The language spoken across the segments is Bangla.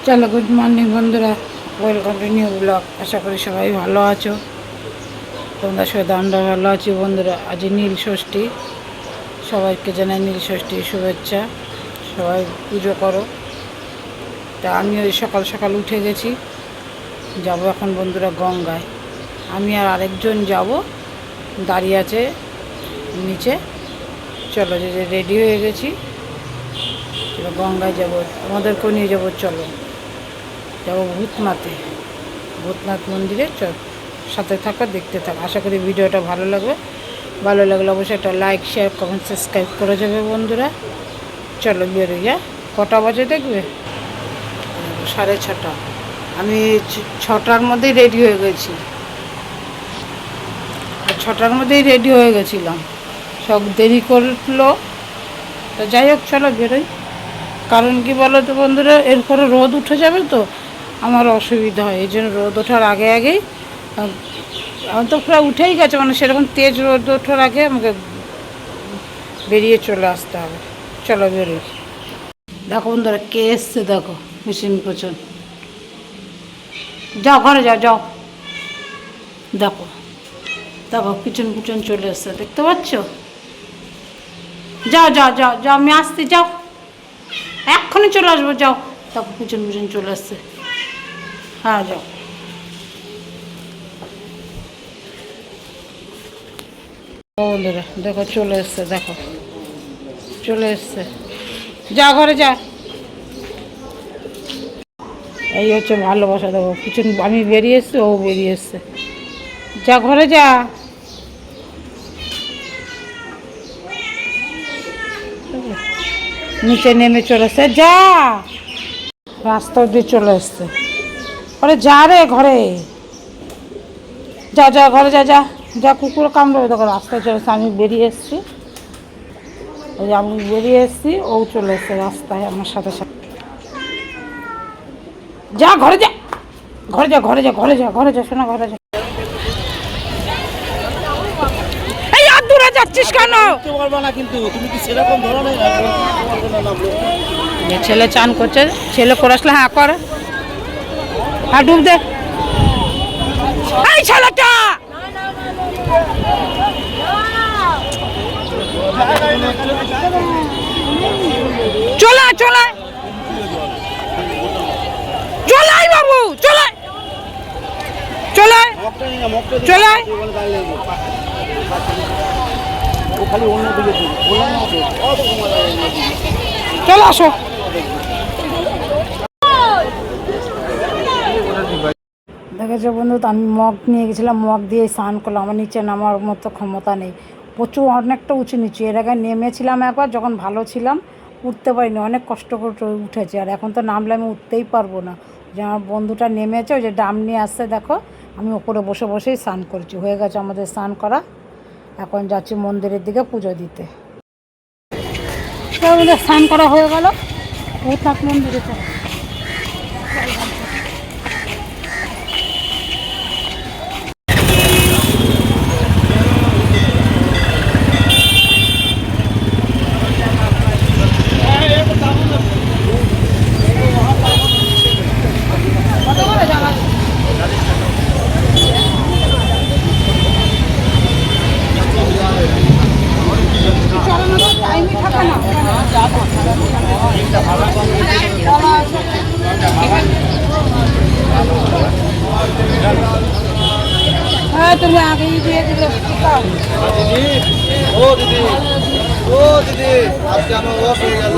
চলো, গুড মর্নিং বন্ধুরা, ওয়েলকাম টু নিউ ব্লগ। আশা করি সবাই ভালো আছো, তোমরা সবাই আমরা ভালো আছি বন্ধুরা। আজ নীল ষষ্ঠী, সবাইকে জানাই নীল ষষ্ঠীর শুভেচ্ছা। সবাই পুজো করো। তা আমি ওই সকাল সকাল উঠে গেছি, যাব এখন বন্ধুরা গঙ্গায়। আমি আর আরেকজন যাব, দাঁড়িয়ে আছে নিচে। চলো, যে রেডি হয়ে গেছি, চলো গঙ্গায় যাব, আমাদেরকেও নিয়ে যাবো। চলো যাবো ভূতনাথ মন্দিরে। চল, সাথে থাকো, দেখতে থাকো। আশা করি ভিডিওটা ভালো লাগবে। ভালো লাগলে অবশ্যই একটা লাইক, শেয়ার, কমেন্ট, সাবস্ক্রাইব করে যাবে বন্ধুরা। চলো বেরোই। কটা বাজে দেখবে? 6:30। আমি 6টার মধ্যেই রেডি হয়ে গেছি, 6টার মধ্যেই রেডি হয়ে গেছিলাম। সব দেরি করলো, তো যাই হোক চলো বেরোই। কারণ কি বলো তো বন্ধুরা, এরপরে রোদ উঠে যাবে, তো আমার অসুবিধা হয়। এই জন্য রোদ ওঠার আগেই আমার তো প্রায় উঠেই গেছে, মানে সেরকম তেজ রোদ ওঠার আগে আমাকে বেরিয়ে চলে আসতে হবে। চলো বেরোই। দেখো বন্ধুরা, কে এসছে দেখো, মেশিন পোছন। যাও ঘরে যাও, যাও। দেখো দেখো, কিচেন চলে এসছে, দেখতে পাচ্ছ? যাও যাও যাও যাও, আমি আসতে, যাও, এক্ষুনি চলে আসবো, যাও। দেখো কিচেন চলে এসছে। হ্যাঁ যাও। বন্ধুরা দেখো, চলে এসছে, দেখো চলে এসছে। যা ঘরে যা। এই হচ্ছে ভালোবাসা। দেখো কিচেন, আমি বেরিয়ে এসছি, ও বেরিয়ে এসছে। যা ঘরে যা। নিচে নেমে চলে এসছে, যা। রাস্তা দিয়ে চলে এসছে। আরে যা রে ঘরে, যা যা ঘরে যা, যা যা, কুকুর কামড়াবে। দেখো রাস্তায় চলে এসছে, আমি বেরিয়ে এসছি। ওই আমি বেরিয়ে এসছি, ও চলে এসছে রাস্তায় আমার সাথে সাথে। যা ঘরে যা, ঘরে যা, ঘরে যা, ঘরে যা, ঘরে যা, শোনা, ঘরে যা। এই আর দূরে যাচ্ছিস কেন? ছেলে চান করছে, ছেলে করে আসলে হ্যাঁ করে, হ্যাঁ ডুব দে। এই ছেলেটা চলে চলে চলাই বাবু, চলে চলে চলে। চলে আসো। দেখেছো বন্ধু, তো আমি মগ নিয়ে গেছিলাম, মগ দিয়ে স্নান করলাম। আমার নিচে নামার মতো ক্ষমতা নেই, প্রচুর অনেকটা উঁচু নিচু। এর আগে নেমেছিলাম একবার, যখন ভালো ছিলাম, উঠতে পারিনি, অনেক কষ্ট করে উঠেছি। আর এখন তো নামলে আমি উঠতেই পারবো না। যে আমার বন্ধুটা নেমেছে, ওই যে ডাম নিয়ে আসছে, দেখো আমি ওপরে বসে বসেই স্নান করছি। হয়ে গেছে আমাদের স্নান করা, এখন যাচ্ছি মন্দিরের দিকে পুজো দিতে। আমাদের স্নান করা হয়ে গেল, ভূতনাথ মন্দিরে। তুমি আগেই দিয়ে দিলে। ও দিদি, ও দিদি, আজকে আমার লস হয়ে গেল।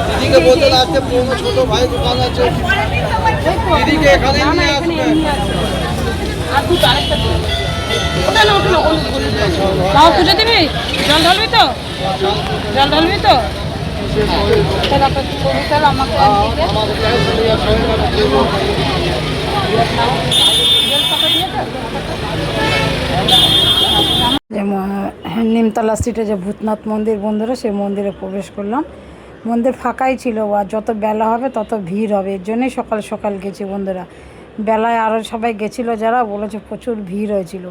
দিদিকে বলতে আজকে ছোট ভাই দোকান আছে, দিদিকে এখানে নিয়ে আসবে। বাবা পুজো দিবি? জল ঢালবি তো? জল ঢালবি তো? আমাকে নিমতলা স্ট্রিটে যে ভূতনাথ মন্দির বন্ধুরা, সেই মন্দিরে প্রবেশ করলাম। মন্দির ফাঁকাই ছিল, আর যত বেলা হবে তত ভিড় হবে, এর জন্যই সকাল সকাল গেছি বন্ধুরা। বেলায় আরও সবাই গেছিলো, যারা বলেছে প্রচুর ভিড় হয়েছিল।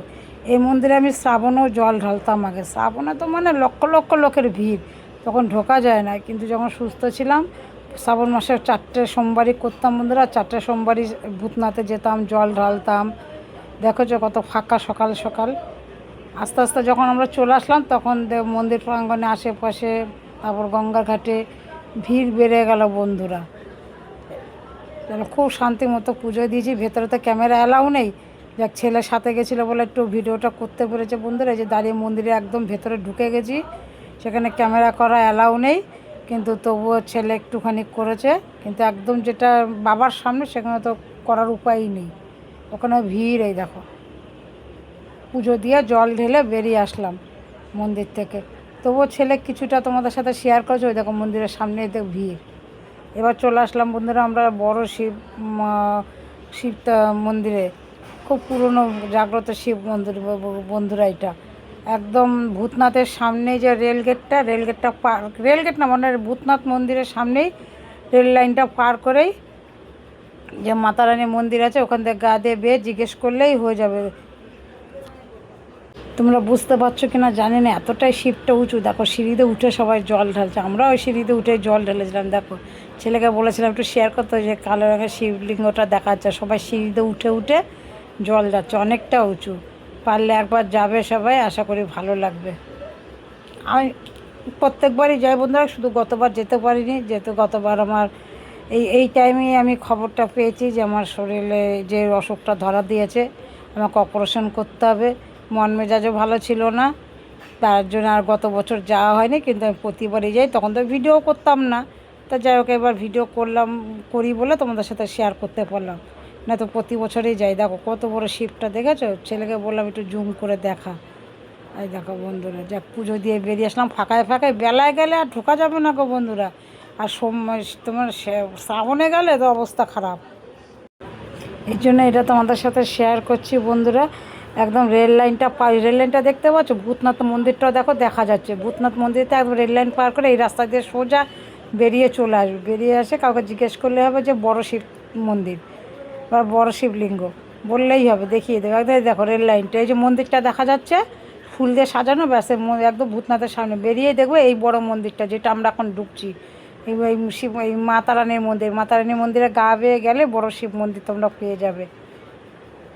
এই মন্দিরে আমি শ্রাবণেও জল ঢালতাম আগে। শ্রাবণে তো মানে লক্ষ লক্ষ লোকের ভিড়, তখন ঢোকা যায় না। কিন্তু যখন সুস্থ ছিলাম, শ্রাবণ মাসে 4টে সোমবারই করতাম বন্ধুরা, 4টে সোমবারই ভূতনাথে যেতাম, জল ঢালতাম। দেখেছো কত ফাঁকা সকাল সকাল। আস্তে আস্তে যখন আমরা চলে আসলাম তখন মন্দির প্রাঙ্গণে আশেপাশে, তারপর গঙ্গার ঘাটে ভিড় বেড়ে গেল বন্ধুরা। যেন খুব শান্তি মতো পুজো দিয়েছি। ভেতরে তো ক্যামেরা অ্যালাউ নেই, যাক ছেলের সাথে গেছিলো বলে একটু ভিডিওটা করতে পেরেছে বন্ধুরা। এই যে দাঁড়িয়ে মন্দিরে একদম ভেতরে ঢুকে গেছি, সেখানে ক্যামেরা করা অ্যালাউ নেই, কিন্তু তবুও ছেলে একটুখানি করেছে। কিন্তু একদম যেটা বাবার সামনে সেখানে তো করার উপায়ই নেই, ওখানে ভিড়। এই দেখো পুজো দিয়ে জল ঢেলে বেরিয়ে আসলাম মন্দির থেকে। তবুও ছেলে কিছুটা তোমাদের সাথে শেয়ার করেছে। ওই দেখো মন্দিরের সামনে দেখো ভিড়। এবার চলে আসলাম বন্ধুরা আমরা বড় শিব মন্দিরে। খুব পুরনো জাগ্রত শিব মন্দির বন্ধুরা। এটা একদম ভূতনাথের সামনে যে রেলগেটটা পার, রেলগেট না মানে ভূতনাথ মন্দিরের সামনেই রেল লাইনটা পার করেই যে মাতারানী মন্দির আছে, ওখান থেকে গা দিয়ে বেয়ে জিজ্ঞেস করলেই হয়ে যাবে। তোমরা বুঝতে পারছো কি না জানি না, এতটাই শিবটা উঁচু। দেখো সিঁড়িতে উঠে সবাই জল ঢালছে, আমরা ওই সিঁড়িতে উঠে জল ঢেলেছিলাম। দেখো ছেলেকে বলেছিলাম একটু শেয়ার করতে, যে কালো রঙের শিবলিঙ্গটা দেখা যাচ্ছে। সবাই সিঁড়িতে উঠে উঠে জল যাচ্ছে, অনেকটা উঁচু। পারলে একবার যাবে সবাই, আশা করি ভালো লাগবে। আমি প্রত্যেকবারই যাই বন্ধুরা, শুধু গতবার যেতে পারিনি, যেহেতু গতবার আমার এই টাইমেই আমি খবরটা পেয়েছি যে আমার শরীরে যে অসুখটা ধরা দিয়েছে, আমাকে অপারেশন করতে হবে। মন মেজাজও ভালো ছিল না, তার জন্য আর গত বছর যাওয়া হয়নি। কিন্তু আমি প্রতিবারই যাই, তখন তো ভিডিও করতাম না। তা যাই হোক, এবার ভিডিও করি বলে তোমাদের সাথে শেয়ার করতে পারলাম, না তো প্রতি বছরই যাই। দেখো কত বড় শিবটা দেখেছো। ছেলেকে বললাম একটু জুম করে দেখা। এই দেখো বন্ধুরা, যাক পুজো দিয়ে বেরিয়ে আসলাম ফাঁকায় ফাঁকায়। বেলায় গেলে আর ঢোকা যাবে না গো বন্ধুরা, আর তোমার শ্রাবণে গেলে তো অবস্থা খারাপ। এই জন্য এটা তোমাদের সাথে শেয়ার করছি বন্ধুরা। একদম রেল লাইনটা দেখতে পাচ্ছ, ভূতনাথ মন্দিরটাও দেখো দেখা যাচ্ছে। ভূতনাথ মন্দিরটা একদম রেল লাইন পার করে এই রাস্তা দিয়ে সোজা বেরিয়ে চলে আসবে। বেরিয়ে আসে কাউকে জিজ্ঞেস করলে হবে যে বড় শিব মন্দির বা বড় শিবলিঙ্গ বললেই হবে, দেখিয়ে দেবে। দেখো রেল লাইনটা, এই যে মন্দিরটা দেখা যাচ্ছে ফুল দিয়ে সাজানো, ব্যাস একদম ভূতনাথের সামনে বেরিয়েই দেখবে এই বড় মন্দিরটা, যেটা আমরা এখন ঢুকছি। এই মাতারানীর মন্দিরে গা বেয়ে গেলে বড় শিব মন্দির তোমরা পেয়ে যাবে।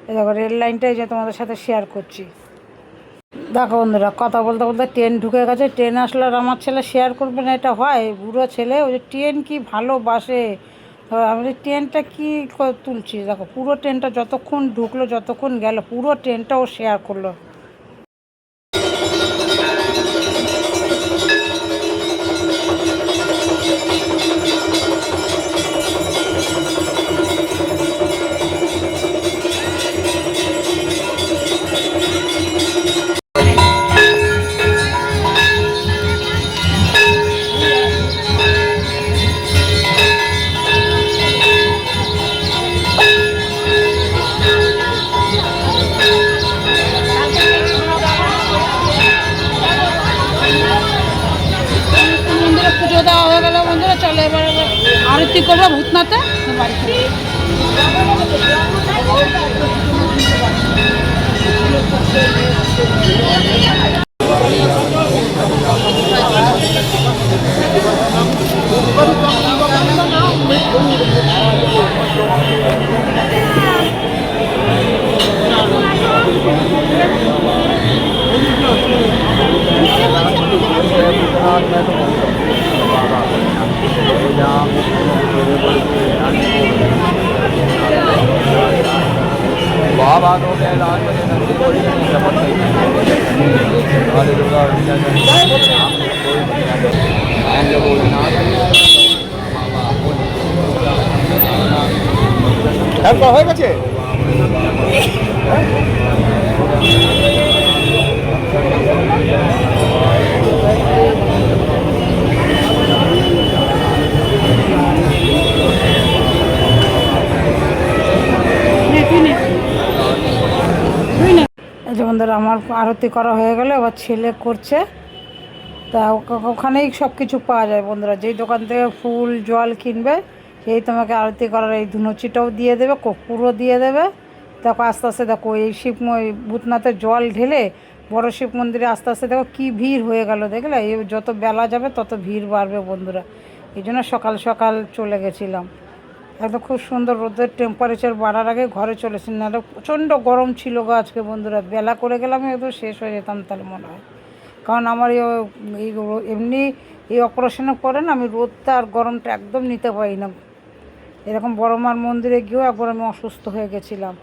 এই দেখো রেল লাইনটাই যে তোমাদের সাথে শেয়ার করছি। দেখো বন্ধুরা, কথা বলতে বলতে ট্রেন ঢুকে গেছে। ট্রেন আসলে আর আমার ছেলে শেয়ার করবে না, এটা হয়। বুড়ো ছেলে, ওই যে ট্রেন কি ভালোবাসে। আমি ট্রেনটা কী তুলছি, দেখো পুরো ট্রেনটা যতক্ষণ ঢুকলো, যতক্ষণ গেল, পুরো ট্রেনটাও শেয়ার করলো। পুজো দেওয়া হয়ে গেল বন্ধুরা, চলো এবার আরতি করবো ভূতনাথে বাড়িতে। হয়ে গেছে। যেমন ধরো আমার আরতি করা হয়ে গেলে এবার ছেলে করছে। তা ওখানেই সব কিছু পাওয়া যায় বন্ধুরা। যেই দোকান থেকে ফুল জল কিনবে সেই তোমাকে আরতি করার এই ধুনুচিটাও দিয়ে দেবে, কর্পূরও দিয়ে দেবে। দেখো আস্তে আস্তে দেখো এই ভূতনাথের জল ঢেলে বড় শিব মন্দিরে আস্তে আস্তে দেখো কী ভিড় হয়ে গেল, দেখলে? এই যত বেলা যাবে তত ভিড় বাড়বে বন্ধুরা। এই জন্য সকাল সকাল চলে গেছিলাম। একদম খুব সুন্দর, রোদের টেম্পারেচার বাড়ার আগে ঘরে চলেছি, নাহলে প্রচণ্ড গরম ছিল গো আজকে বন্ধুরা। বেলা করে গেলাম একদম শেষ হয়ে যেতাম তাহলে মনে হয়, কারণ আমার এই এমনি এই অপারেশনের পরে না আমি রোদটা আর গরমটা একদম নিতে পারি না। এরকম বড় মার মন্দিরে গিয়েও একবার আমি অসুস্থ হয়ে গেছিলাম।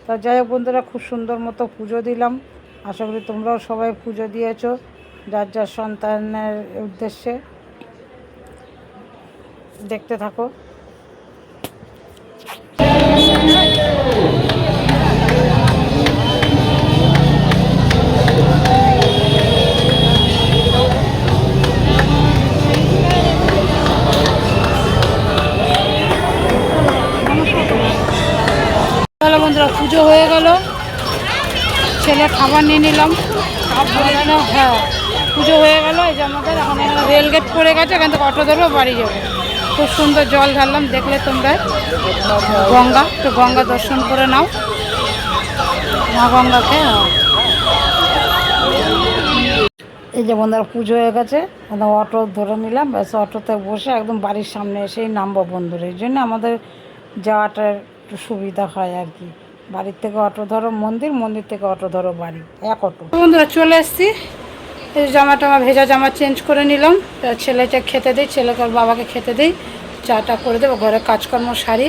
তা যাই হোক বন্ধুরা, খুব সুন্দর মতো পুজো দিলাম। আশা করি তোমরাও সবাই পুজো দিয়েছো যার যার সন্তানের উদ্দেশ্যে। দেখতে থাকো। তাহলে বন্ধুরা পুজো হয়ে গেল, ছেলে খাবার নিয়ে নিলাম। হ্যাঁ, পুজো হয়ে গেল। এই যে আমাদের এখন এখানে রেলগেট পড়ে গেছে, এখান থেকে অটো ধরবো বাড়ি যাবো। খুব সুন্দর জল ঢাললাম, দেখলে তোমরা গঙ্গা, তো গঙ্গা দর্শন করে নাও মা গঙ্গাকে। এই যে বন্ধুরা পুজো হয়ে গেছে, একদম অটো ধরে নিলাম, ব্যাস অটোতে বসে একদম বাড়ির সামনে এসেই নামবো বন্ধুরা। এই জন্য আমাদের যাওয়াটা একটু সুবিধা হয় আর কি। বাড়ির থেকে অটো ধরো মন্দির, মন্দির থেকে অটো ধরো বাড়ি, এক অটো। বন্ধুরা চলে এসেছি, এই জামাটা আমার ভেজা জামা চেঞ্জ করে নিলাম। ছেলেটা খেতে দিই, ছেলেকে ওর বাবাকে খেতে দিই, চাটা করে দেবো, ঘরে কাজকর্ম সারি।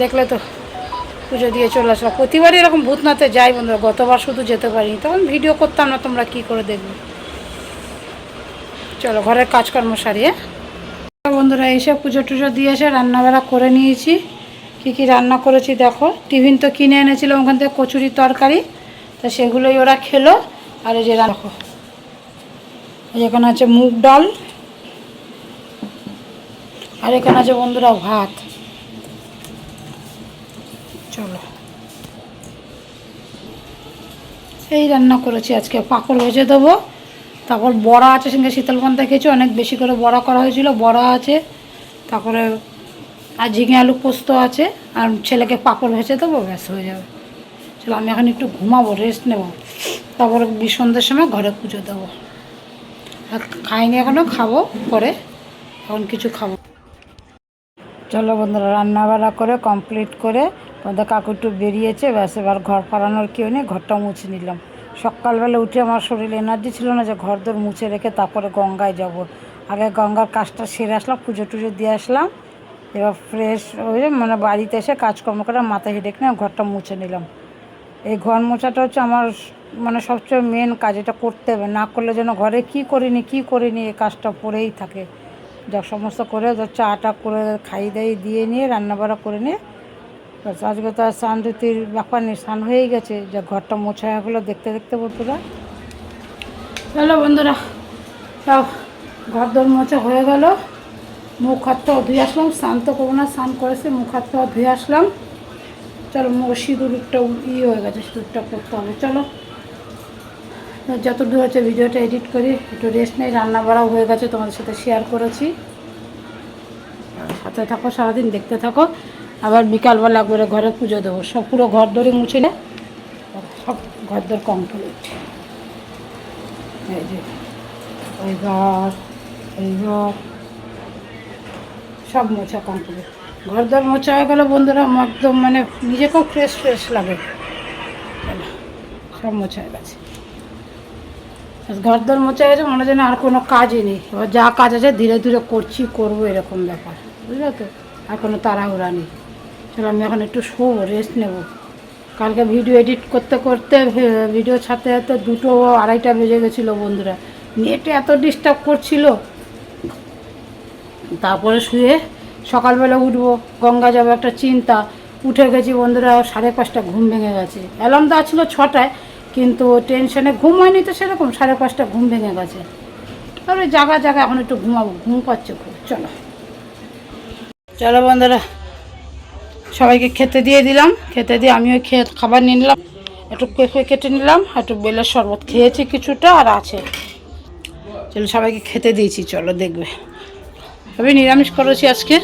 দেখলে তো পুজো দিয়ে চলে আসলাম। প্রতিবারই এরকম ভূতনাথে যাই বন্ধুরা, গতবার শুধু যেতে পারিনি, তখন ভিডিও করতাম না, তোমরা কি করে দেখবে। চলো ঘরের কাজকর্ম সারি। বন্ধুরা এসে পুজো টুজো দিয়ে এসে রান্নাবাড়া করে নিয়েছি। কি কি রান্না করেছি দেখো। টিফিন তো কিনে এনেছিলাম ওখান থেকে, কচুরি তরকারি, তা সেগুলোই ওরা খেলো। আর এই যে রাখো, এখানে আছে মুগ ডাল, আর এখানে আছে বন্ধুরা ভাত। চলো এই রান্না করেছি আজকে। পাঁপড় ভেজে দেবো, তারপর বড়া আছে, সঙ্গে শীতলপান্তা খেয়েছি, অনেক বেশি করে বড়া করা হয়েছিল, বড়া আছে। তারপরে আর ঝিঙে আলু পোস্ত আছে, আর ছেলেকে পাঁপড় ভেজে দেবো, ব্যাস হয়ে যাবে। চলো আমি এখন একটু ঘুমাবো, রেস্ট নেব, তারপরে সন্ধ্যের সময় ঘরে পুজো দেবো। আর খাইনি এখনও, খাবো পরে, এখন কিছু খাবো। চলো বন্ধুরা রান্নাবাড়া করে কমপ্লিট করে আমাদের কাকু একটু বেরিয়েছে, ব্যাস এবার ঘর ফাড়ানোর কেউ নেই, ঘরটা মুছে নিলাম। সকালবেলা উঠে আমার শরীরে এনার্জি ছিল না যে ঘর দর মুছে রেখে তারপরে গঙ্গায় যাব। আগে গঙ্গার কাজটা সেরে আসলাম, পুজো টুজো দিয়ে আসলাম, এবার ফ্রেশ হয়ে মানে বাড়িতে এসে কাজকর্ম করে মাথায় হেঁটে নিয়ে ঘরটা মুছে নিলাম। এই ঘর মোছাটা হচ্ছে আমার মানে সবচেয়ে মেন কাজ, এটা করতে হবে, না করলে যেন ঘরে কি করিনি এই কাজটা পড়েই থাকে। যা সমস্ত করে চাটা করে খাই দিয়ে নিয়ে রান্নাবাড়া করে নিয়ে, আজকে তো আর স্নান ধুতির ব্যাপার নেই, স্নান হয়েই গেছে, যা ঘরটা মোছা হয়ে দেখতে দেখতে বন্ধুরা। চলো বন্ধুরা সব ঘর দর মোছা হয়ে গেল, মুখ হাতটাও ধুয়ে আসলাম, স্নান তো করবো না, স্নান করেছে, মুখ হাতটাও ধুয়ে আসলাম। চলো সিঁদুরটা হয়ে গেছে, সিঁদুরটা করতে হবে। চলো যতদূর হচ্ছে ভিডিওটা এডিট করি, একটু রেস্ট নেই, রান্না বাড়াও হয়ে গেছে, তোমাদের সাথে শেয়ার করেছি। সাথে থাকো, সারাদিন দেখতে থাকো। আবার বিকালবেলা করে ঘরে পুজো দেবো, সব পুরো ঘর দরে মুছে নে, সব ঘর দর কমপ্লিট। এই যে ওই ঘর, এই ঘর সব মোছা কমপ্লিট। ঘর দর মোছা হয়ে গেলো বন্ধুরা, একদম মানে নিজেকেও ফ্রেশ লাগে। সব মোছা হয়ে গেছে, ঘর দর মোছা গেছে, মনে যেন আর কোনো কাজই নেই। এবার যা কাজ আছে ধীরে ধীরে করবো, এরকম ব্যাপার, বুঝলো তো, আর কোনো তাড়াহুড়া নেই। চলো আমি এখন একটু শোবো, রেস্ট নেব। কালকে ভিডিও এডিট করতে করতে, ভিডিও ছাড়তে 2টো 2:30 বেজে গেছিলো বন্ধুরা, নেটে এত ডিস্টার্ব করছিল। তারপরে শুয়ে সকালবেলা উঠবো, গঙ্গা যাবো, একটা চিন্তা। উঠে গেছি বন্ধুরা 5:30, ঘুম ভেঙে গেছে। অ্যালার্ম দেওয়া ছিল 6টায়, কিন্তু টেনশনে ঘুম হয়নি তো সেরকম, 5:30 ঘুম ভেঙে গেছে। তারপরে জায়গা এখন একটু ঘুমাবো, ঘুম পাচ্ছে খুব। চলো বন্ধুরা সবাইকে খেতে দিয়ে দিলাম, খেতে দিয়ে আমিও খাবার নিয়ে নিলাম, একটু পেঁপে কেটে নিলাম, একটু বেলের শরবত খেয়েছি কিছুটা, আর আছে। চলো সবাইকে খেতে দিয়েছি, চলো দেখবে। আমি নিরামিষ করেছি আজকে,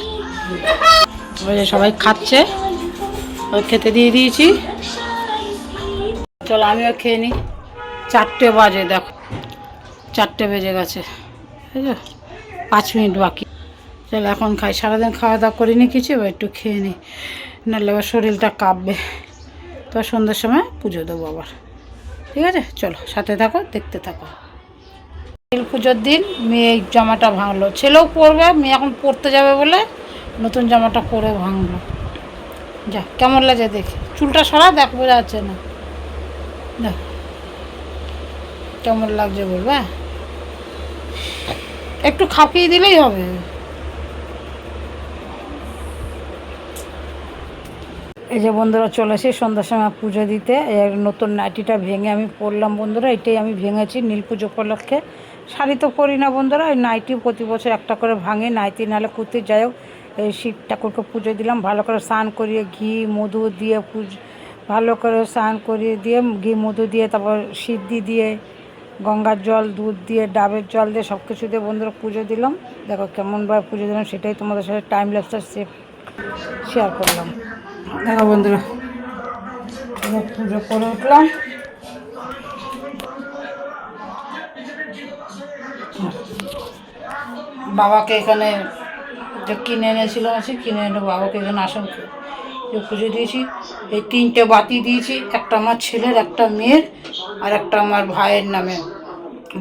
সবাই খাচ্ছে, ওই খেতে দিয়ে দিয়েছি। চলো আমিও খেয়ে নিই। 4টে বাজে, দেখো 4টে বেজে গেছে, বুঝলো, 5 মিনিট বাকি। চল এখন খাই, সারাদিন খাওয়া দাওয়া করিনি কিছু, এবার একটু খেয়ে নিই, নাহলে আবার শরীরটা কাঁপবে। তো সন্ধ্যার সময় পুজো দেবো আবার, ঠিক আছে? চলো সাথে থাকো, দেখতে থাকো। নীল পুজোর দিন মেয়ে এই জামাটা ভাঙলো, ছেলেও পরবে, মেয়ে এখন পরতে যাবে বলে নতুন জামাটা পরে ভাঙলো। যা কেমন লাগে দেখি, চুলটা সরা, দেখ বোঝা যাচ্ছে না, দেখ কেমন লাগছে বলবে, একটু খাপিয়ে দিলেই হবে। এই যে বন্ধুরা চলে এসে সন্ধ্যার সময় পুজো দিতে, এই নতুন নাইটিটা ভেঙে আমি পরলাম বন্ধুরা, এটাই আমি ভেঙেছি নীল পুজো উপলক্ষে। শাড়ি তো পরি না বন্ধুরা, ওই নাইটি প্রতি বছর একটা করে ভাঙে, নাইটি নাহলে কুর্তি, যাই হোক। এই শিব ঠাকুরকে পুজো দিলাম, ভালো করে স্নান করিয়ে ঘি মধু দিয়ে ভালো করে স্নান করিয়ে দিয়ে ঘি মধু দিয়ে, তারপর সিদ্ধি দিয়ে, গঙ্গার জল, দুধ দিয়ে, ডাবের জল দিয়ে, সব কিছু দিয়ে বন্ধুরা পুজো দিলাম। দেখো কেমনভাবে পুজো দিলাম, সেটাই তোমাদের সাথে টাইম ল্যাপসটা শেয়ার করলাম। দেখো বন্ধুরা পুজো করে উঠলাম, বাবাকে এখানে যে কিনে এনেছিলাম আছে, কিনে এনে বাবাকে এখানে আসন পুজো দিয়েছি। এই 3টে বাতি দিয়েছি, একটা আমার ছেলের, একটা মেয়ের, আর একটা আমার ভাইয়ের নামে।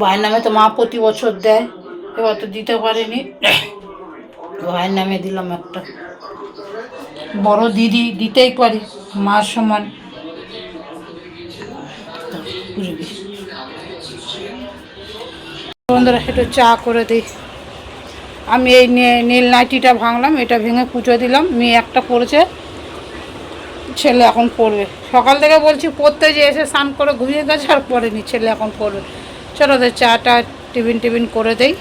ভাইয়ের নামে তো মা প্রতি বছর দেয়, এবার তো দিতে পারিনি, ভাইয়ের নামে দিলাম একটা। বড় দিদি দিতেই পারি, মার সমান। বন্ধুরা একটু চা করে দিই। আমি এই নীল নাইটিটা ভাঙলাম, এটা ভেঙে পুজো দিলাম। মেয়ে একটা পড়েছে, ছেলে এখন পড়বে। সকাল থেকে বলছি পড়তে, যে এসে স্নান করে ঘুমিয়ে গেছে আর পড়েনি, ছেলে এখন পড়বে। চলো ওদের চাটা টিফিন করে দেই।